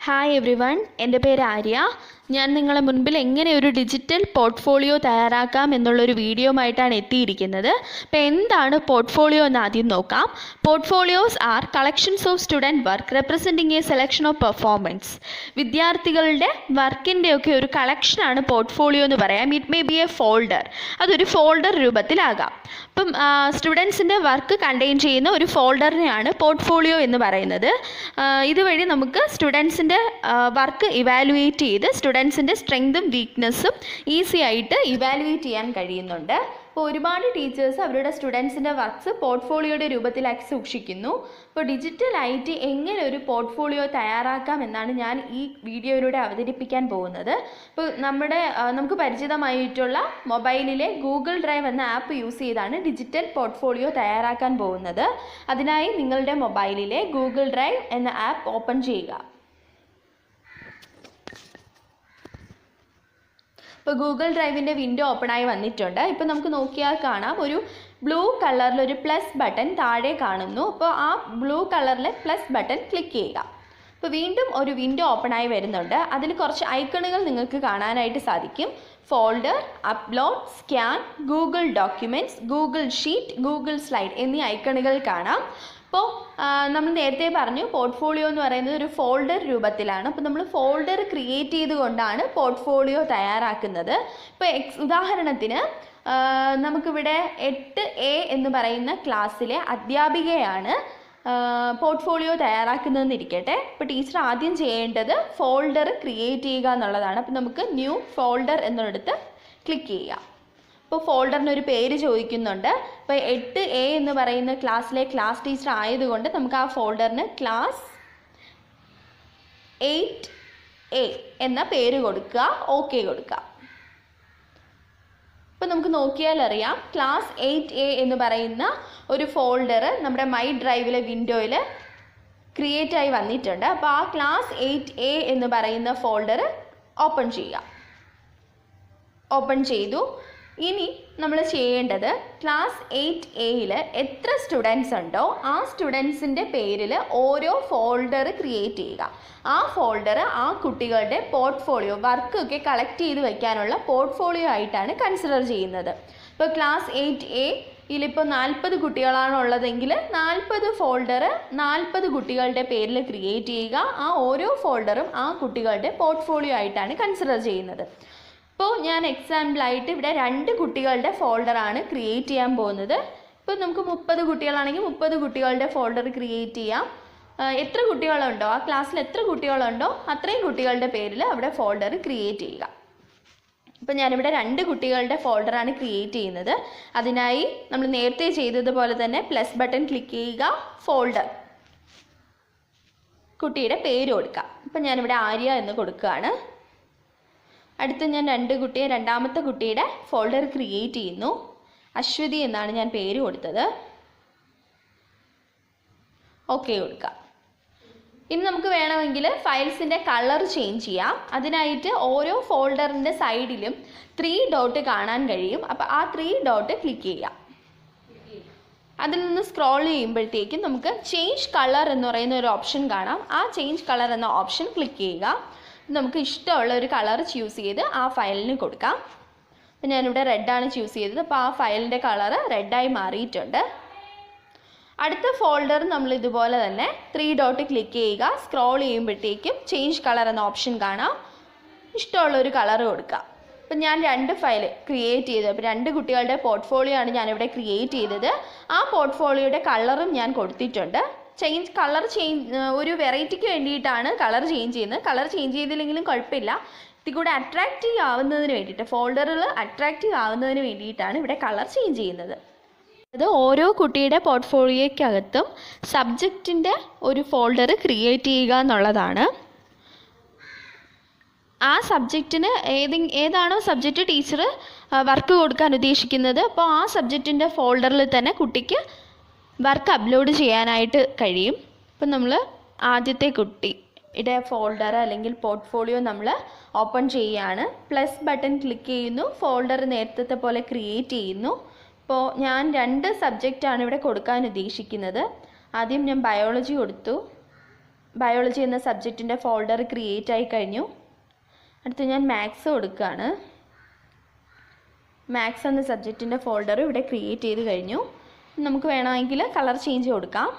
Hi every one, എൻ്റെ പേര് ആര്യ. ഞാൻ നിങ്ങളെ മുൻപിൽ എങ്ങനെ ഒരു ഡിജിറ്റൽ പോർട്ട്ഫോളിയോ തയ്യാറാക്കാം എന്നുള്ളൊരു വീഡിയോയുമായിട്ടാണ് എത്തിയിരിക്കുന്നത്. അപ്പോൾ എന്താണ് പോർട്ട്ഫോളിയോ എന്ന് ആദ്യം നോക്കാം. Portfolios are collections of student work representing a selection of performance. വിദ്യാർത്ഥികളുടെ വർക്കിൻ്റെയൊക്കെ ഒരു കളക്ഷനാണ് പോർട്ട്ഫോളിയോ എന്ന് പറയാം. It may be a folder, അതൊരു ഫോൾഡർ രൂപത്തിലാകാം. അപ്പം സ്റ്റുഡൻസിൻ്റെ വർക്ക് കണ്ടെയ്ൻ ചെയ്യുന്ന ഒരു ഫോൾഡറിനെയാണ് പോർട്ട്ഫോളിയോ എന്ന് പറയുന്നത്. ഇതുവഴി നമുക്ക് സ്റ്റുഡൻസിൻ്റെ വർക്ക് ഇവാലുവേറ്റ് ചെയ്ത് സ്റ്റുഡൻസിൻ്റെ സ്ട്രെങ്തും വീക്ക്നെസ്സും ഈസി ആയിട്ട് ഇവാലുവേറ്റ് ചെയ്യാൻ കഴിയുന്നുണ്ട്. അപ്പോൾ ഒരുപാട് ടീച്ചേഴ്സ് അവരുടെ സ്റ്റുഡൻസിൻ്റെ വർക്ക്സ് പോർട്ട്ഫോളിയോയുടെ രൂപത്തിലാക്കി സൂക്ഷിക്കുന്നു. അപ്പോൾ ഡിജിറ്റലായിട്ട് എങ്ങനെ ഒരു പോർട്ട്ഫോളിയോ തയ്യാറാക്കാം എന്നാണ് ഞാൻ ഈ വീഡിയോയിലൂടെ അവതരിപ്പിക്കാൻ പോകുന്നത്. അപ്പോൾ നമുക്ക് പരിചിതമായിട്ടുള്ള മൊബൈലിലെ ഗൂഗിൾ ഡ്രൈവ് എന്ന ആപ്പ് യൂസ് ചെയ്താണ് ഡിജിറ്റൽ പോർട്ട്ഫോളിയോ തയ്യാറാക്കാൻ പോകുന്നത്. അതിനായി നിങ്ങളുടെ മൊബൈലിലെ ഗൂഗിൾ ഡ്രൈവ് എന്ന ആപ്പ് ഓപ്പൺ ചെയ്യുക. ഇപ്പോൾ ഗൂഗിൾ ഡ്രൈവിൻ്റെ വിൻഡോ ഓപ്പണായി വന്നിട്ടുണ്ട്. ഇപ്പോൾ നമുക്ക് നോക്കിയാൽ കാണാം, ഒരു ബ്ലൂ കളറിലൊരു പ്ലസ് ബട്ടൺ താഴെ കാണുന്നു. അപ്പോൾ ആ ബ്ലൂ കളറിലെ പ്ലസ് ബട്ടൺ ക്ലിക്ക് ചെയ്യുക. ഇപ്പോൾ വീണ്ടും ഒരു വിൻഡോ ഓപ്പണായി വരുന്നുണ്ട്. അതിൽ കുറച്ച് ഐക്കണുകൾ നിങ്ങൾക്ക് കാണാനായിട്ട് സാധിക്കും. Folder, upload, scan, Google documents, Google sheet, Google slide എന്നീ ഐക്കണുകൾ കാണാം. അപ്പോൾ നമ്മൾ നേരത്തെ പറഞ്ഞു, പോർട്ട്ഫോളിയോ എന്ന് പറയുന്നത് ഒരു ഫോൾഡർ രൂപത്തിലാണ്. അപ്പോൾ നമ്മൾ ഫോൾഡർ ക്രിയേറ്റ് ചെയ്തുകൊണ്ടാണ് പോർട്ട്ഫോളിയോ തയ്യാറാക്കുന്നത്. ഇപ്പോൾ ഉദാഹരണത്തിന് നമുക്കിവിടെ 8A എന്ന് പറയുന്ന ക്ലാസ്സിലെ അധ്യാപികയാണ് പോർട്ട്ഫോളിയോ തയ്യാറാക്കുന്നതെന്നിരിക്കട്ടെ. ഇപ്പോൾ ടീച്ചർ ആദ്യം ചെയ്യേണ്ടത് ഫോൾഡർ ക്രിയേറ്റ് ചെയ്യുക എന്നുള്ളതാണ്. അപ്പോൾ നമുക്ക് ന്യൂ ഫോൾഡർ എന്നിടത്ത് ക്ലിക്ക് ചെയ്യാം. ഇപ്പോൾ ഫോൾഡറിനൊരു പേര് ചോദിക്കുന്നുണ്ട്. ഇപ്പോൾ 8A എന്ന് പറയുന്ന ക്ലാസ്സിലെ ക്ലാസ് ടീച്ചർ ആയതുകൊണ്ട് നമുക്ക് ആ ഫോൾഡറിന് ക്ലാസ് 8A എന്ന പേര് കൊടുക്കുക, ഓക്കെ കൊടുക്കുക. ഇപ്പോൾ നമുക്ക് നോക്കിയാൽ അറിയാം, ക്ലാസ് 8A എന്ന് പറയുന്ന ഒരു ഫോൾഡർ നമ്മുടെ മൈ ഡ്രൈവിലെ വിൻഡോയിൽ ക്രിയേറ്റ് ആയി വന്നിട്ടുണ്ട്. അപ്പോൾ ആ ക്ലാസ് 8A എന്ന് പറയുന്ന ഫോൾഡർ ഓപ്പൺ ചെയ്യുക. ഓപ്പൺ ചെയ്തു. ഇനി നമ്മൾ ചെയ്യേണ്ടത് ക്ലാസ് 8Aയിൽ എത്ര സ്റ്റുഡൻസ് ഉണ്ടോ ആ സ്റ്റുഡൻസിൻ്റെ പേരിൽ ഓരോ ഫോൾഡർ ക്രിയേറ്റ് ചെയ്യുക. ആ ഫോൾഡർ ആ കുട്ടികളുടെ പോർട്ട്ഫോളിയോ വർക്കൊക്കെ കളക്ട് ചെയ്ത് വയ്ക്കാനുള്ള പോർട്ട്ഫോളിയോ ആയിട്ടാണ് കൺസിഡർ ചെയ്യുന്നത്. ഇപ്പോൾ ക്ലാസ് 8Aയിലിപ്പോൾ 40 കുട്ടികളാണ് ഉള്ളതെങ്കിൽ 40 ഫോൾഡർ 40 കുട്ടികളുടെ പേരിൽ ക്രിയേറ്റ് ചെയ്യുക. ആ ഓരോ ഫോൾഡറും ആ കുട്ടികളുടെ പോർട്ട്ഫോളിയോ ആയിട്ടാണ് കൺസിഡർ ചെയ്യുന്നത്. ഇപ്പോൾ ഞാൻ എക്സാമ്പിളായിട്ട് ഇവിടെ 2 കുട്ടികളുടെ ഫോൾഡറാണ് ക്രിയേറ്റ് ചെയ്യാൻ പോകുന്നത്. ഇപ്പോൾ നമുക്ക് 30 കുട്ടികളാണെങ്കിൽ 30 കുട്ടികളുടെ ഫോൾഡർ ക്രിയേറ്റ് ചെയ്യാം. എത്ര കുട്ടികളുണ്ടോ ആ ക്ലാസ്സിൽ എത്ര കുട്ടികളുണ്ടോ അത്രയും കുട്ടികളുടെ പേരിൽ അവിടെ ഫോൾഡർ ക്രിയേറ്റ് ചെയ്യുക. ഇപ്പോൾ ഞാനിവിടെ 2 കുട്ടികളുടെ ഫോൾഡറാണ് ക്രിയേറ്റ് ചെയ്യുന്നത്. അതിനായി നമ്മൾ നേരത്തെ ചെയ്തതുപോലെ തന്നെ പ്ലസ് ബട്ടൺ ക്ലിക്ക് ചെയ്യുക, ഫോൾഡർ, കുട്ടിയുടെ പേര് കൊടുക്കുക. ഇപ്പം ഞാനിവിടെ ആര്യ എന്ന് കൊടുക്കുകയാണ്. അടുത്ത് ഞാൻ രണ്ടാമത്തെ കുട്ടിയുടെ ഫോൾഡർ ക്രിയേറ്റ് ചെയ്യുന്നു. അശ്വതി എന്നാണ് ഞാൻ പേര് കൊടുത്തത്. ഓക്കെ കൊടുക്കുക. ഇനി നമുക്ക് വേണമെങ്കിൽ ഫയൽസിൻ്റെ കളർ ചേഞ്ച് ചെയ്യാം. അതിനായിട്ട് ഓരോ ഫോൾഡറിൻ്റെ സൈഡിലും 3 ഡോട്ട് കാണാൻ കഴിയും. അപ്പോൾ ആ 3 ഡോട്ട് ക്ലിക്ക് ചെയ്യാം. അതിൽ നിന്ന് സ്ക്രോൾ ചെയ്യുമ്പോഴത്തേക്കും നമുക്ക് ചേഞ്ച് കളർ എന്ന് പറയുന്ന ഒരു ഓപ്ഷൻ കാണാം. ആ ചേഞ്ച് കളർ എന്ന ഓപ്ഷൻ ക്ലിക്ക് ചെയ്യുക. നമുക്ക് ഇഷ്ടമുള്ള ഒരു കളർ ചൂസ് ചെയ്ത് ആ ഫയലിന് കൊടുക്കാം. അപ്പോൾ ഞാനിവിടെ റെഡാണ് ചൂസ് ചെയ്തത്. അപ്പോൾ ആ ഫയലിൻ്റെ കളറ് റെഡായി മാറിയിട്ടുണ്ട്. അടുത്ത ഫോൾഡർ നമ്മൾ ഇതുപോലെ തന്നെ 3 ഡോട്ട് ക്ലിക്ക് ചെയ്യുക. സ്ക്രോൾ ചെയ്യുമ്പോഴത്തേക്കും ചേഞ്ച് കളർ എന്ന ഓപ്ഷൻ കാണാം. ഇഷ്ടമുള്ളൊരു കളർ കൊടുക്കുക. അപ്പം ഞാൻ 2 ഫയൽ ക്രിയേറ്റ് ചെയ്തു. അപ്പോൾ 2 കുട്ടികളുടെ പോർട്ട്ഫോളിയോ ആണ് ഞാനിവിടെ ക്രിയേറ്റ് ചെയ്തത്. ആ പോർട്ട്ഫോളിയോയുടെ കളറും ഞാൻ കൊടുത്തിട്ടുണ്ട്. ഒരു വെറൈറ്റിക്ക് വേണ്ടിയിട്ടാണ് കളർ ചേഞ്ച് ചെയ്യുന്നത്. കളർ ചേഞ്ച് ചെയ്തില്ലെങ്കിലും കുഴപ്പമില്ല. ഇത് കൂടെ അട്രാക്റ്റീവ് ആവുന്നതിന് വേണ്ടിയിട്ട്, ഫോൾഡറിൽ അട്രാക്റ്റീവ് ആവുന്നതിന് വേണ്ടിയിട്ടാണ് ഇവിടെ കളർ ചേഞ്ച് ചെയ്യുന്നത്. അത് ഓരോ കുട്ടിയുടെ പോർട്ട്ഫോളിയോയ്ക്കകത്തും സബ്ജക്റ്റിൻ്റെ ഒരു ഫോൾഡർ ക്രിയേറ്റ് ചെയ്യുക എന്നുള്ളതാണ്. ആ സബ്ജക്റ്റിന് ഏതാണോ സബ്ജക്റ്റ് ടീച്ചർ വർക്ക് കൊടുക്കാൻ ഉദ്ദേശിക്കുന്നത്, അപ്പോൾ ആ സബ്ജക്റ്റിൻ്റെ ഫോൾഡറിൽ തന്നെ കുട്ടിക്ക് വർക്ക് അപ്ലോഡ് ചെയ്യാനായിട്ട് കഴിയും. ഇപ്പം നമ്മൾ ആദ്യത്തെ കുട്ടിയുടെ ഫോൾഡർ അല്ലെങ്കിൽ പോർട്ട്ഫോളിയോ നമ്മൾ ഓപ്പൺ ചെയ്യുകയാണ്. പ്ലസ് ബട്ടൺ ക്ലിക്ക് ചെയ്യുന്നു. ഫോൾഡർ നേരത്തെ പോലെ ക്രിയേറ്റ് ചെയ്യുന്നു. അപ്പോൾ ഞാൻ 2 സബ്ജക്റ്റാണ് ഇവിടെ കൊടുക്കാൻ ഉദ്ദേശിക്കുന്നത്. ആദ്യം ഞാൻ ബയോളജി കൊടുത്തു. ബയോളജി എന്ന സബ്ജക്റ്റിൻ്റെ ഫോൾഡർ ക്രിയേറ്റ് ആയി കഴിഞ്ഞു. അടുത്ത് ഞാൻ മാത്സ് കൊടുക്കുകയാണ്. മാത്സ് എന്ന സബ്ജക്റ്റിൻ്റെ ഫോൾഡർ ഇവിടെ ക്രിയേറ്റ് ചെയ്ത് കഴിഞ്ഞു. നമുക്ക് വേണമെങ്കിൽ കളർ ചേഞ്ച് കൊടുക്കാം.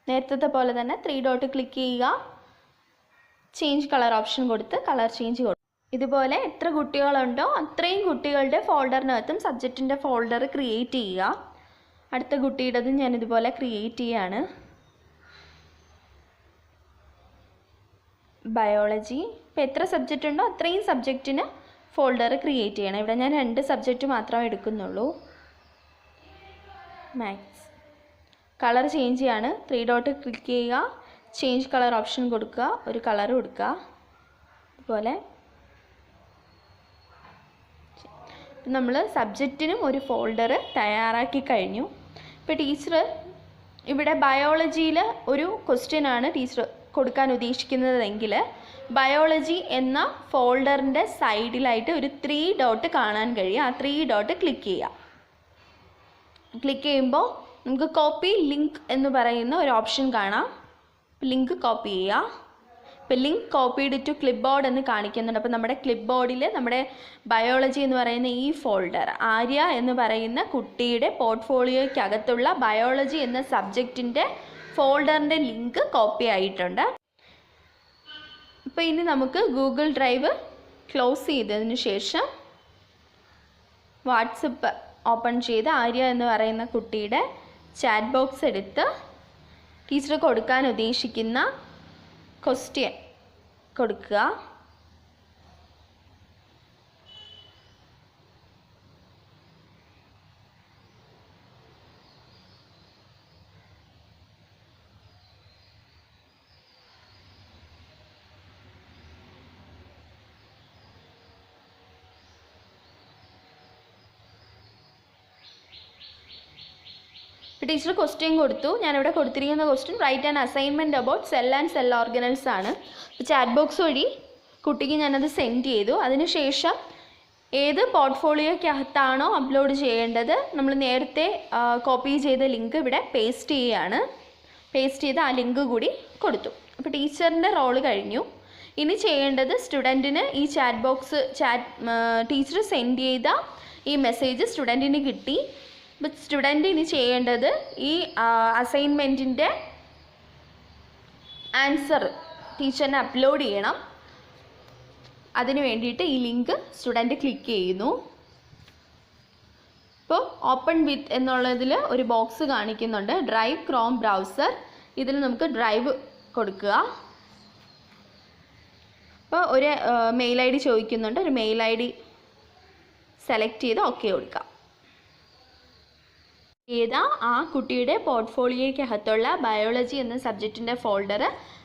നേരത്തെ പോലെ തന്നെ 3 ഡോട്ട് ക്ലിക്ക് ചെയ്യുക, ചേഞ്ച് കളർ ഓപ്ഷൻ കൊടുത്ത് കളർ ചേഞ്ച് കൊടുക്കുക. ഇതുപോലെ എത്ര കുട്ടികളുണ്ടോ അത്രയും കുട്ടികളുടെ ഫോൾഡറിനകത്തും സബ്ജക്റ്റിൻ്റെ ഫോൾഡർ ക്രിയേറ്റ് ചെയ്യുക. അടുത്ത കുട്ടിയുടേതും ഞാനിതുപോലെ ക്രിയേറ്റ് ചെയ്യുകയാണ്. ബയോളജി. ഇപ്പോൾ എത്ര സബ്ജക്റ്റ് ഉണ്ടോ അത്രയും സബ്ജക്റ്റിന് ഫോൾഡർ ക്രിയേറ്റ് ചെയ്യണം. ഇവിടെ ഞാൻ 2 സബ്ജക്റ്റ് മാത്രമേ എടുക്കുന്നുള്ളൂ. മാത്സ്. കളർ ചേഞ്ച് ചെയ്യാണ്. 3 ഡോട്ട് ക്ലിക്ക് ചെയ്യുക, ചേഞ്ച് കളർ ഓപ്ഷൻ കൊടുക്കുക, ഒരു കളർ കൊടുക്കുക. അതുപോലെ നമ്മൾ സബ്ജക്റ്റിനും ഒരു ഫോൾഡർ തയ്യാറാക്കി കഴിഞ്ഞു. ഇപ്പോൾ ടീച്ചർ ഇവിടെ ബയോളജിയിൽ ഒരു ക്വസ്റ്റ്യൻ ആണ് ടീച്ചർ കൊടുക്കാൻ ഉദ്ദേശിക്കുന്നതെങ്കിൽ ബയോളജി എന്ന ഫോൾഡറിൻ്റെ സൈഡിലായിട്ട് ഒരു 3 ഡോട്ട് കാണാൻ കഴിയും. ആ 3 ഡോട്ട് ക്ലിക്ക് ചെയ്യുക. ക്ലിക്ക് ചെയ്യുമ്പോൾ നമുക്ക് കോപ്പി ലിങ്ക് എന്ന് പറയുന്ന ഒരു ഓപ്ഷൻ കാണാം. ലിങ്ക് കോപ്പി ചെയ്യുക. ഇപ്പോൾ link copied to clipboard എന്ന് കാണിക്കുന്നുണ്ട്. അപ്പോൾ നമ്മുടെ ക്ലിപ്പ് ബോർഡിൽ നമ്മുടെ ബയോളജി എന്ന് പറയുന്ന ഈ ഫോൾഡർ ആര്യ എന്ന് പറയുന്ന കുട്ടിയുടെ പോർട്ട്ഫോളിയോയ്ക്കകത്തുള്ള ബയോളജി എന്ന സബ്ജക്റ്റിൻ്റെ ഫോൾഡറിൻ്റെ ലിങ്ക് കോപ്പി ആയിട്ടുണ്ട്. ഇപ്പോൾ ഇനി നമുക്ക് ഗൂഗിൾ ഡ്രൈവ് ക്ലോസ് ചെയ്തതിന് ശേഷം വാട്സപ്പ് ഓപ്പൺ ചെയ്ത് ആര്യ എന്ന് പറയുന്ന കുട്ടിയുടെ ചാറ്റ് ബോക്സ് എടുത്ത് ടീച്ചർ കൊടുക്കാൻ ഉദ്ദേശിക്കുന്ന ക്വസ്റ്റ്യൻ കൊടുക്കുക. ടീച്ചർ ക്വസ്റ്റ്യൻ കൊടുത്തു. ഞാനിവിടെ കൊടുത്തിരിക്കുന്ന question right and assignment about cell and cell organelles ആണ്. ചാറ്റ് ബോക്സ് വഴി കുട്ടിക്ക് ഞാനത് സെൻഡ് ചെയ്തു. അതിനുശേഷം ഏത് പോർട്ട്ഫോളിയോയ്ക്കകത്താണോ അപ്ലോഡ് ചെയ്യേണ്ടത് നമ്മൾ നേരത്തെ കോപ്പി ചെയ്ത ലിങ്ക് ഇവിടെ പേസ്റ്റ് ചെയ്യുകയാണ്. പേസ്റ്റ് ചെയ്ത് ആ ലിങ്ക് കൂടി കൊടുത്തു. അപ്പോൾ ടീച്ചറിൻ്റെ റോള് കഴിഞ്ഞു. ഇനി ചെയ്യേണ്ടത് സ്റ്റുഡൻറ്റിന് ഈ ചാറ്റ് ബോക്സ് ടീച്ചർ സെൻഡ് ചെയ്ത ഈ മെസ്സേജ് സ്റ്റുഡൻറ്റിന് കിട്ടി. അപ്പോൾ സ്റ്റുഡൻറ്റ് ഇനി ചെയ്യേണ്ടത് ഈ അസൈൻമെൻറ്റിൻ്റെ ആൻസർ ടീച്ചറിന് അപ്ലോഡ് ചെയ്യണം. അതിന് വേണ്ടിയിട്ട് ഈ ലിങ്ക് സ്റ്റുഡൻറ്റ് ക്ലിക്ക് ചെയ്യുന്നു. ഇപ്പോൾ ഓപ്പൺ വിത്ത് എന്നുള്ളതിൽ ഒരു ബോക്സ് കാണിക്കുന്നുണ്ട്. Drive Chrome browser. ഇതിൽ നമുക്ക് ഡ്രൈവ് കൊടുക്കുക. അപ്പോൾ ഒരു മെയിൽ ഐ ഡി ചോദിക്കുന്നുണ്ട്. ഒരു മെയിൽ ഐ ഡി സെലക്ട് ചെയ്ത് ഓക്കെ കൊടുക്കുക. ആ കുട്ടിയുടെ പോർട്ട്ഫോളിയോയ്ക്കകത്തുള്ള ബയോളജി എന്ന സബ്ജക്റ്റിൻ്റെ ഫോൾഡർ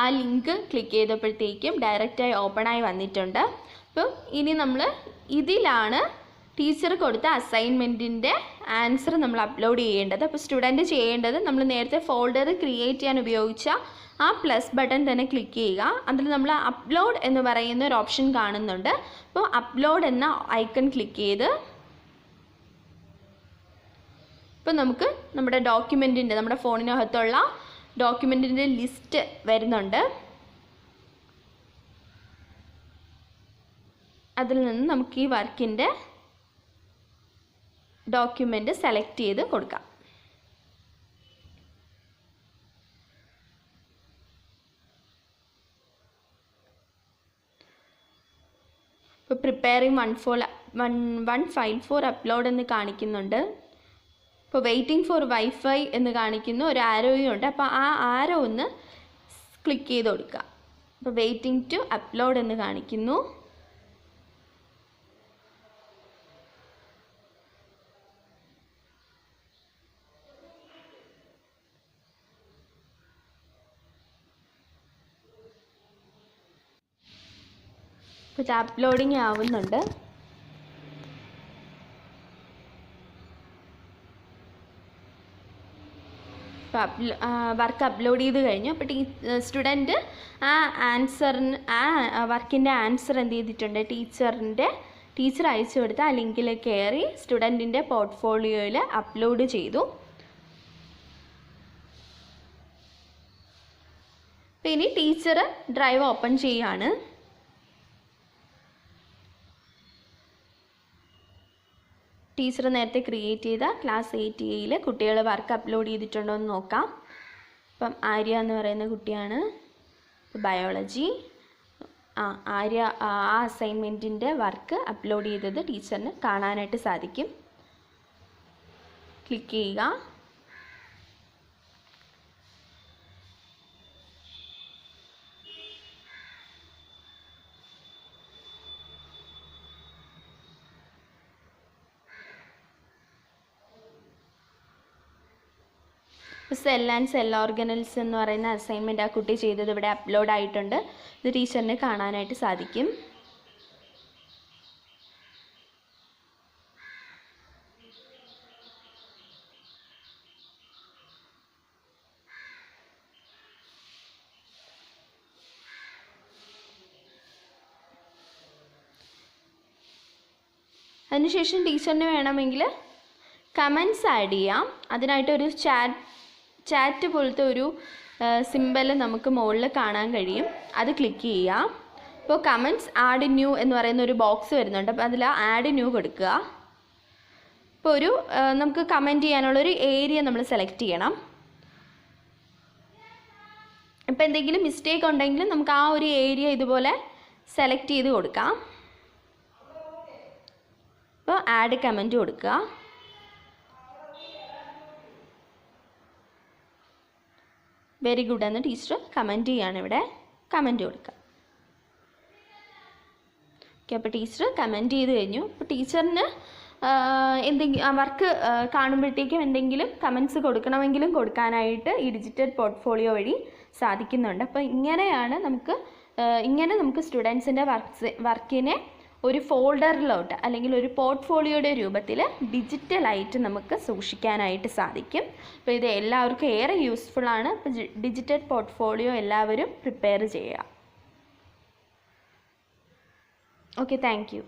ആ ലിങ്ക് ക്ലിക്ക് ചെയ്തപ്പോഴത്തേക്കും ഡയറക്റ്റായി ഓപ്പണായി വന്നിട്ടുണ്ട്. അപ്പോൾ ഇനി നമ്മൾ ഇതിലാണ് ടീച്ചർ കൊടുത്ത അസൈൻമെൻറ്റിൻ്റെ ആൻസർ നമ്മൾ അപ്ലോഡ് ചെയ്യേണ്ടത്. അപ്പോൾ സ്റ്റുഡൻറ്റ് ചെയ്യേണ്ടത് നമ്മൾ നേരത്തെ ഫോൾഡർ ക്രിയേറ്റ് ചെയ്യാൻ ഉപയോഗിച്ച ആ പ്ലസ് ബട്ടൺ തന്നെ ക്ലിക്ക് ചെയ്യുക. അതിൽ നമ്മൾ അപ്ലോഡ് എന്ന് പറയുന്ന ഒരു ഓപ്ഷൻ കാണുന്നുണ്ട്. അപ്പോൾ അപ്ലോഡ് എന്ന ഐക്കൺ ക്ലിക്ക് ചെയ്ത് ഇപ്പോൾ നമുക്ക് നമ്മുടെ ഡോക്യുമെൻറ്റിൻ്റെ നമ്മുടെ ഫോണിനകത്തുള്ള ഡോക്യുമെൻറ്റിൻ്റെ ലിസ്റ്റ് വരുന്നുണ്ട്. അതിൽ നിന്ന് നമുക്ക് ഈ വർക്കിൻ്റെ ഡോക്യുമെൻറ്റ് സെലക്ട് ചെയ്ത് കൊടുക്കാം. ഇപ്പോൾ preparing one file four upload എന്ന് കാണിക്കുന്നുണ്ട്. ഇപ്പോൾ വെയിറ്റിംഗ് ഫോർ വൈഫൈ എന്ന് കാണിക്കുന്നു. ഒരു ആരോയും ഉണ്ട്. അപ്പോൾ ആ ആരോ ഒന്ന് ക്ലിക്ക് ചെയ്ത് കൊടുക്കുക. അപ്പോൾ വെയിറ്റിംഗ് ടു അപ്ലോഡ് എന്ന് കാണിക്കുന്നു. ഇപ്പോൾ ഇത് അപ്ലോഡിങ് ആവുന്നുണ്ട്. വർക്ക് അപ്ലോഡ് ചെയ്ത് കഴിഞ്ഞു. അപ്പോൾ സ്റ്റുഡൻറ്റ് ആ വർക്കിൻ്റെ ആൻസർ എന്ത് ചെയ്തിട്ടുണ്ട്, ടീച്ചർ അയച്ചു കൊടുത്ത ആ ലിങ്കിൽ കയറി സ്റ്റുഡൻറ്റിൻ്റെ പോർട്ട്ഫോളിയോയിൽ അപ്ലോഡ് ചെയ്തു. അപ്പോൾ ഇനി ടീച്ചർ ഡ്രൈവ് ഓപ്പൺ ചെയ്യുകയാണ്. ടീച്ചർ നേരത്തെ ക്രിയേറ്റ് ചെയ്ത ക്ലാസ് 8A കുട്ടികൾ വർക്ക് അപ്ലോഡ് ചെയ്തിട്ടുണ്ടോ എന്ന് നോക്കാം. അപ്പം ആര്യ എന്ന് പറയുന്ന കുട്ടിയാണ് ബയോളജി. ആര്യ ആ അസൈൻമെൻറ്റിൻ്റെ വർക്ക് അപ്ലോഡ് ചെയ്തത് ടീച്ചറിന് കാണാനായിട്ട് സാധിക്കും. ക്ലിക്ക് ചെയ്യുക. സെൽ ആൻഡ് സെൽ ഓർഗനൽസ് എന്ന് പറയുന്ന അസൈൻമെൻറ്റ് ആ കുട്ടി ചെയ്തത് ഇവിടെ അപ്ലോഡ് ആയിട്ടുണ്ട്. ഇത് ടീച്ചറിന് കാണാനായിട്ട് സാധിക്കും. അതിനുശേഷം ടീച്ചറിന് വേണമെങ്കിൽ കമൻസ് ആഡ് ചെയ്യാം. അതിനായിട്ടൊരു ചാറ്റ് പോലത്തെ ഒരു സിമ്പൽ നമുക്ക് മുകളിൽ കാണാൻ കഴിയും. അത് ക്ലിക്ക് ചെയ്യാം. അപ്പോൾ കമൻസ് ആഡ് ന്യൂ എന്ന് പറയുന്ന ഒരു ബോക്സ് വരുന്നുണ്ട്. അപ്പോൾ അതിൽ ആഡ് ന്യൂ കൊടുക്കുക. ഇപ്പോൾ നമുക്ക് കമൻറ്റ് ചെയ്യാനുള്ളൊരു ഏരിയ നമ്മൾ സെലക്ട് ചെയ്യണം. ഇപ്പോൾ എന്തെങ്കിലും മിസ്റ്റേക്ക് ഉണ്ടെങ്കിൽ നമുക്ക് ആ ഒരു ഏരിയ ഇതുപോലെ സെലക്ട് ചെയ്ത് കൊടുക്കാം. അപ്പോൾ ആഡ് കമൻറ്റ് കൊടുക്കുക. വെരി ഗുഡ് എന്ന് ടീച്ചർ കമൻറ്റ് ചെയ്യാണ്. ഇവിടെ കമൻറ്റ് കൊടുക്കുക. ഓക്കെ, അപ്പോൾ ടീച്ചർ കമൻറ്റ് ചെയ്ത് കഴിഞ്ഞു. അപ്പോൾ ടീച്ചറിന് എന്തെങ്കിലും വർക്ക് കാണുമ്പോഴത്തേക്കും എന്തെങ്കിലും കമൻറ്റ്സ് കൊടുക്കണമെങ്കിലും കൊടുക്കാനായിട്ട് ഈ ഡിജിറ്റൽ പോർട്ട്ഫോളിയോ വഴി സാധിക്കുന്നുണ്ട്. അപ്പോൾ ഇങ്ങനെ നമുക്ക് സ്റ്റുഡൻസിൻ്റെ വർക്കിനെ ഒരു ഫോൾഡറിലോട്ട് അല്ലെങ്കിൽ ഒരു പോർട്ട്ഫോളിയോയുടെ രൂപത്തിൽ ഡിജിറ്റലായിട്ട് നമുക്ക് സൂക്ഷിക്കാനായിട്ട് സാധിക്കും. അപ്പോൾ ഇത് എല്ലാവർക്കും ഏറെ യൂസ്ഫുള്ളാണ്. അപ്പോൾ ഡിജിറ്റൽ പോർട്ട്ഫോളിയോ എല്ലാവരും പ്രിപ്പയർ ചെയ്യുക. Okay, thank you.